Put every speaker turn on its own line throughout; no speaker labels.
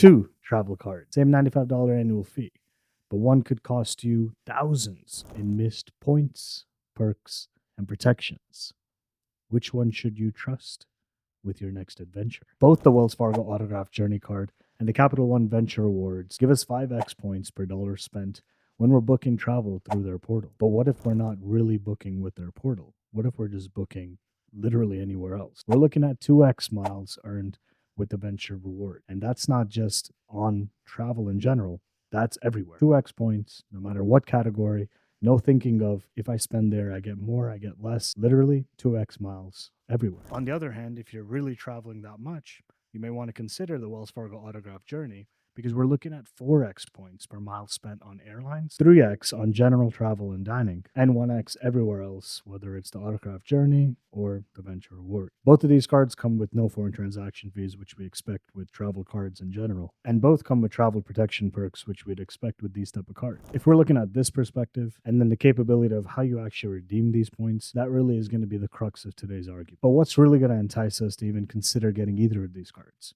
Two travel cards, same $95 annual fee, but one could cost you thousands in missed points, perks, and protections. Which one should you trust with your next adventure? Both the Wells Fargo Autograph Journey Card and the Capital One Venture Awards give us 5x points per dollar spent when we're booking travel through their portal. But what if we're not really booking with their portal? What if we're just booking literally anywhere else? We're looking at 2x miles earned with the Venture Reward. And that's not just on travel in general, that's everywhere. 2x points, no matter what category. No thinking of if I spend there, I get more, I get less. Literally 2x miles everywhere. On the other hand, if you're really traveling that much, you may want to consider the Wells Fargo Autograph Journey because we're looking at 4x points per mile spent on airlines, 3x on general travel and dining, and 1x everywhere else, whether it's the Autograph Journey or the Venture Reward. Both of these cards come with no foreign transaction fees, which we expect with travel cards in general, and both come with travel protection perks, which we'd expect with these type of cards. If we're looking at this perspective, and then the capability of how you actually redeem these points, that really is going to be the crux of today's argument. But what's really going to entice us to even consider getting either of these cards?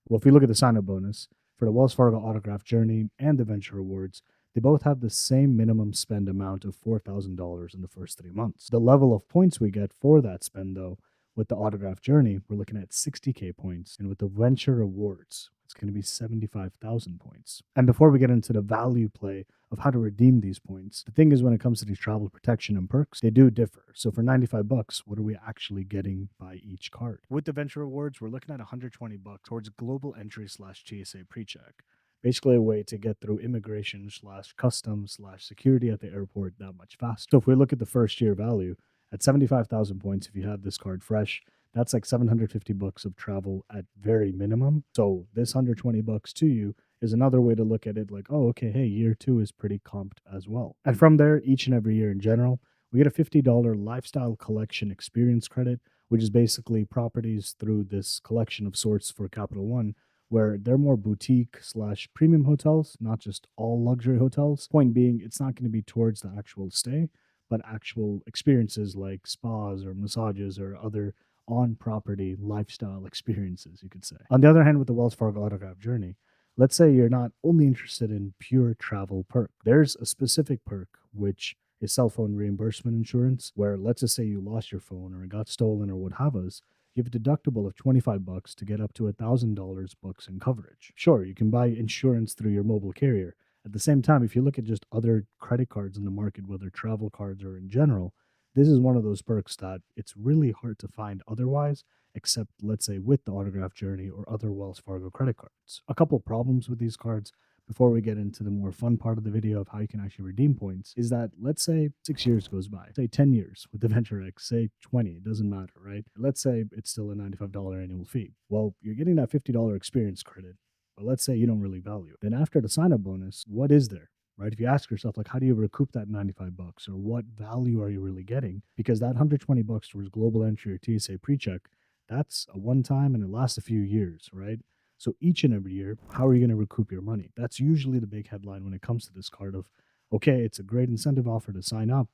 Well, if we look at the sign-up bonus, for the Wells Fargo Autograph Journey and the Venture Rewards, they both have the same minimum spend amount of $4,000 in the first 3 months. The level of points we get for that spend, though, with the Autograph Journey, we're looking at 60K points. And with the Venture Rewards, it's going to be 75,000 points. And before we get into the value play of how to redeem these points, the thing is when it comes to these travel protection and perks, they do differ. So for $95, what are we actually getting by each card? With the Venture Rewards, we're looking at $120 towards global entry / TSA pre-check. Basically a way to get through immigration / customs / security at the airport that much faster. So if we look at the first year value, at 75,000 points, if you have this card fresh, that's like $750 of travel at very minimum. So this $120 to you is another way to look at it like, oh, okay, hey, year 2 is pretty comped as well. And from there, each and every year in general, we get a $50 lifestyle collection experience credit, which is basically properties through this collection of sorts for Capital One, where they're more boutique / premium hotels, not just all luxury hotels. Point being, it's not going to be towards the actual stay, but actual experiences like spas or massages or other on-property lifestyle experiences, you could say. On the other hand, with the Wells Fargo Autograph Journey, let's say you're not only interested in pure travel perk. There's a specific perk, which is cell phone reimbursement insurance, where let's just say you lost your phone or it got stolen or what have us, you have a deductible of $25 to get up to $1,000 bucks in coverage. Sure, you can buy insurance through your mobile carrier. At the same time, if you look at just other credit cards in the market, whether travel cards or in general, this is one of those perks that it's really hard to find otherwise, except let's say with the Autograph Journey or other Wells Fargo credit cards. A couple problems with these cards before we get into the more fun part of the video of how you can actually redeem points is that let's say 6 years goes by, say 10 years with the Venture X, say 20, it doesn't matter, right? Let's say it's still a $95 annual fee. Well, you're getting that $50 experience credit, but let's say you don't really value it. Then after the sign-up bonus, what is there? Right? If you ask yourself, like, how do you recoup that $95 or what value are you really getting? Because that $120 towards global entry or TSA pre-check, that's a one time and it lasts a few years, right? So each and every year, how are you going to recoup your money? That's usually the big headline when it comes to this card of, okay, it's a great incentive offer to sign up,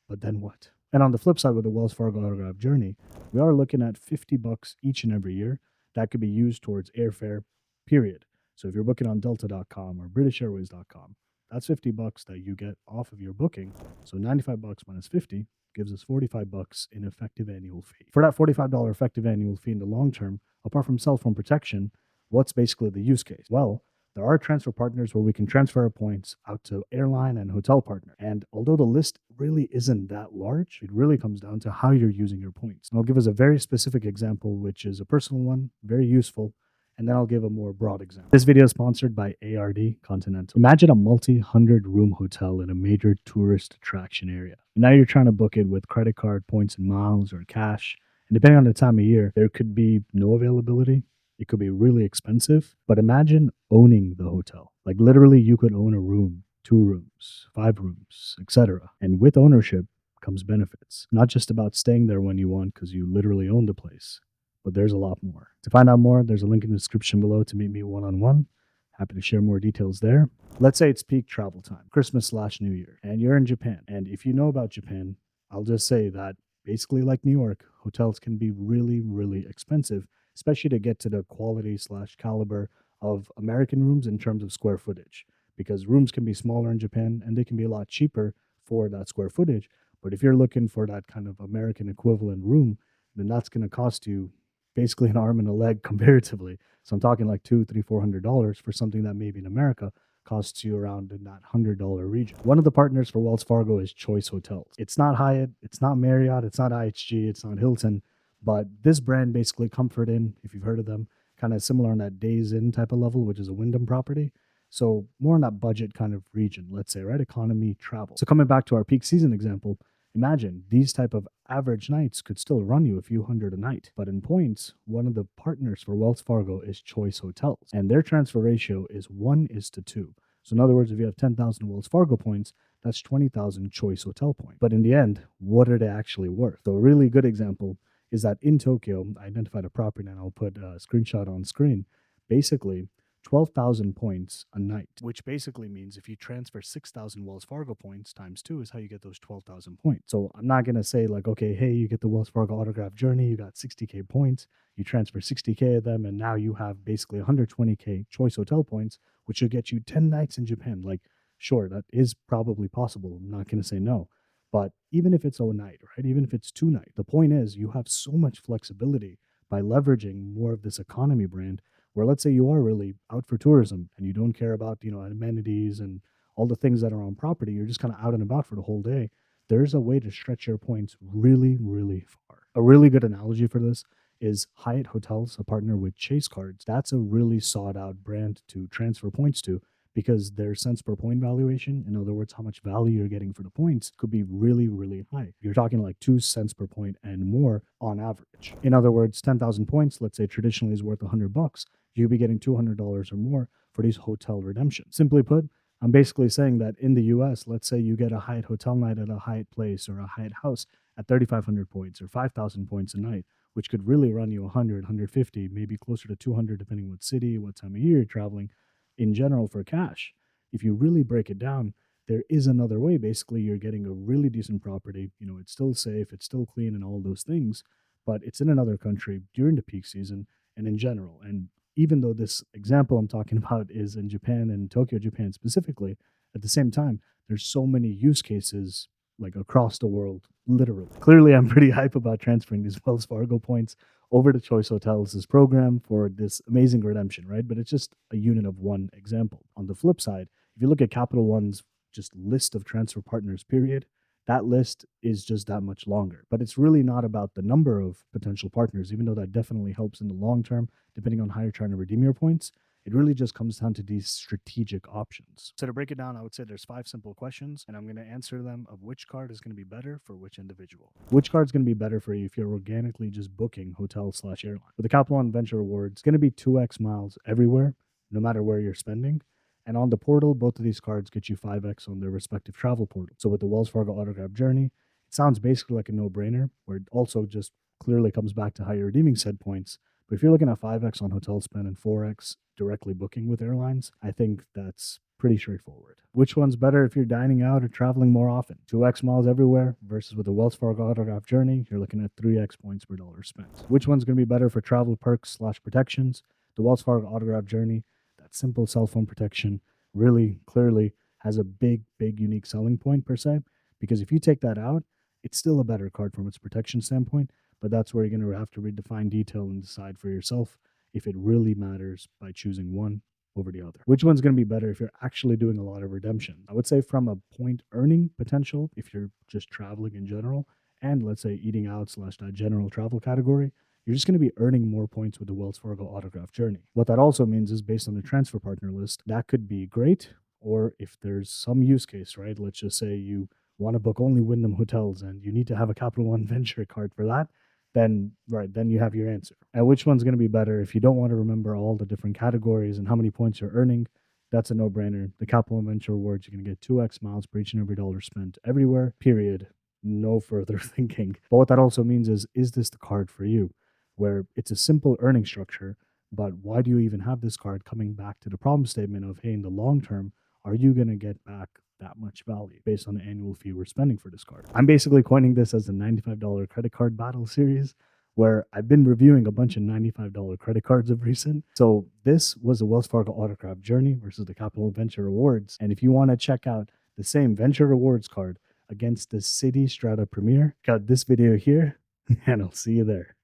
but then what? And on the flip side with the Wells Fargo Autograph Journey, we are looking at $50 each and every year that could be used towards airfare, period. So if you're booking on Delta.com or BritishAirways.com, that's $50 that you get off of your booking. So $95 minus 50 gives us $45 in effective annual fee. For that $45 effective annual fee in the long term, apart from cell phone protection, what's basically the use case? Well, there are transfer partners where we can transfer our points out to airline and hotel partner. And although the list really isn't that large, it really comes down to how you're using your points. And I'll give us a very specific example, which is a personal one, very useful, and then I'll give a more broad example. This video is sponsored by ARD Continental. Imagine a multi-hundred room hotel in a major tourist attraction area. And now you're trying to book it with credit card points and miles or cash. And depending on the time of year, there could be no availability. It could be really expensive. But imagine owning the hotel. Like literally you could own a room, 2 rooms, 5 rooms, etc. And with ownership comes benefits. Not just about staying there when you want because you literally own the place, but there's a lot more. To find out more, there's a link in the description below to meet me one-on-one. Happy to share more details there. Let's say it's peak travel time, Christmas / New Year, and you're in Japan. And if you know about Japan, I'll just say that basically like New York, hotels can be really, really expensive, especially to get to the quality / caliber of American rooms in terms of square footage, because rooms can be smaller in Japan and they can be a lot cheaper for that square footage. But if you're looking for that kind of American equivalent room, then that's going to cost you basically an arm and a leg comparatively. So I'm talking like $200, $300, $400 for something that maybe in America costs you around in that $100 region. One of the partners for Wells Fargo is Choice Hotels. It's not Hyatt, it's not Marriott, it's not IHG, it's not Hilton, but this brand basically Comfort Inn, if you've heard of them, kind of similar on that Days Inn type of level, which is a Wyndham property. So more in that budget kind of region, let's say, right? Economy travel. So coming back to our peak season example, imagine these type of average nights could still run you a few hundred a night. But in points, one of the partners for Wells Fargo is Choice Hotels, and their transfer ratio is 1:2. So in other words, if you have 10,000 Wells Fargo points, that's 20,000 Choice Hotel points. But in the end, what are they actually worth? So a really good example is that in Tokyo, I identified a property and I'll put a screenshot on screen. Basically, 12,000 points a night, which basically means if you transfer 6,000 Wells Fargo points times 2 is how you get those 12,000 points. So I'm not going to say like, okay, hey, you get the Wells Fargo autograph journey, you got 60K points, you transfer 60K of them, and now you have basically 120K Choice Hotel points, which will get you 10 nights in Japan. Like, sure, that is probably possible. I'm not going to say no. But even if it's a night, right? Even if it's 2 nights, the point is you have so much flexibility by leveraging more of this economy brand, where let's say you are really out for tourism and you don't care about, amenities and all the things that are on property, you're just kind of out and about for the whole day. There's a way to stretch your points really, really far. A really good analogy for this is Hyatt Hotels, a partner with Chase Cards. That's a really sought out brand to transfer points to, because their cents per point valuation, in other words, how much value you're getting for the points, could be really, really high. You're talking like 2 cents per point and more on average. In other words, 10,000 points, let's say traditionally is worth $100, you'll be getting $200 or more for these hotel redemptions. Simply put, I'm basically saying that in the US, let's say you get a Hyatt hotel night at a Hyatt place or a Hyatt house at 3,500 points or 5,000 points a night, which could really run you 100, 150, maybe closer to 200, depending what city, what time of year you're traveling in general for cash. If you really break it down, there is another way. Basically, you're getting a really decent property. It's still safe, it's still clean, and all those things, but it's in another country during the peak season and in general. And even though this example I'm talking about is in Japan and Tokyo, Japan specifically, at the same time, there's so many use cases like across the world, literally. Clearly, I'm pretty hype about transferring these Wells Fargo points over to Choice Hotels' program for this amazing redemption, right? But it's just a unit of one example. On the flip side, if you look at Capital One's just list of transfer partners, period, that list is just that much longer. But it's really not about the number of potential partners, even though that definitely helps in the long term, depending on how you're trying to redeem your points. It really just comes down to these strategic options. So to break it down, I would say there's 5 simple questions, and I'm going to answer them of which card is going to be better for which individual. Which card is going to be better for you if you're organically just booking hotel/airline? With the Capital One Venture Rewards, it's going to be 2x miles everywhere, no matter where you're spending. And on the portal, both of these cards get you 5x on their respective travel portal. So with the Wells Fargo Autograph Journey, it sounds basically like a no-brainer, where it also just clearly comes back to how you're redeeming said points. But if you're looking at 5x on hotel spend and 4x directly booking with airlines, I think that's pretty straightforward. Which one's better if you're dining out or traveling more often? 2x miles everywhere versus with the Wells Fargo Autograph Journey, you're looking at 3x points per dollar spent. Which one's going to be better for travel perks/protections? The Wells Fargo Autograph Journey, that simple cell phone protection, really clearly has a big, big unique selling point per se, because if you take that out, it's still a better card from its protection standpoint, but that's where you're going to have to redefine detail and decide for yourself if it really matters by choosing one over the other. Which one's going to be better if you're actually doing a lot of redemption? I would say from a point earning potential, if you're just traveling in general, and let's say eating out / that general travel category, you're just going to be earning more points with the Wells Fargo Autograph Journey. What that also means is based on the transfer partner list, that could be great, or if there's some use case, right? Let's just say you want to book only Wyndham hotels and you need to have a Capital One Venture card for that, then you have your answer. And which one's going to be better if you don't want to remember all the different categories and how many points you're earning? That's a no-brainer. The Capital One Venture Rewards, you're going to get 2x miles per each and every dollar spent everywhere, period. No further thinking. But what that also means is this the card for you? Where it's a simple earning structure, but why do you even have this card, coming back to the problem statement of, hey, in the long term, are you going to get back that much value based on the annual fee we're spending for this card? I'm basically coining this as the $95 credit card battle series, where I've been reviewing a bunch of $95 credit cards of recent. So this was a Wells Fargo Autograph Journey versus the Capital Venture Rewards. And if you want to check out the same Venture Rewards card against the City Strata Premier, got this video here, and I'll see you there.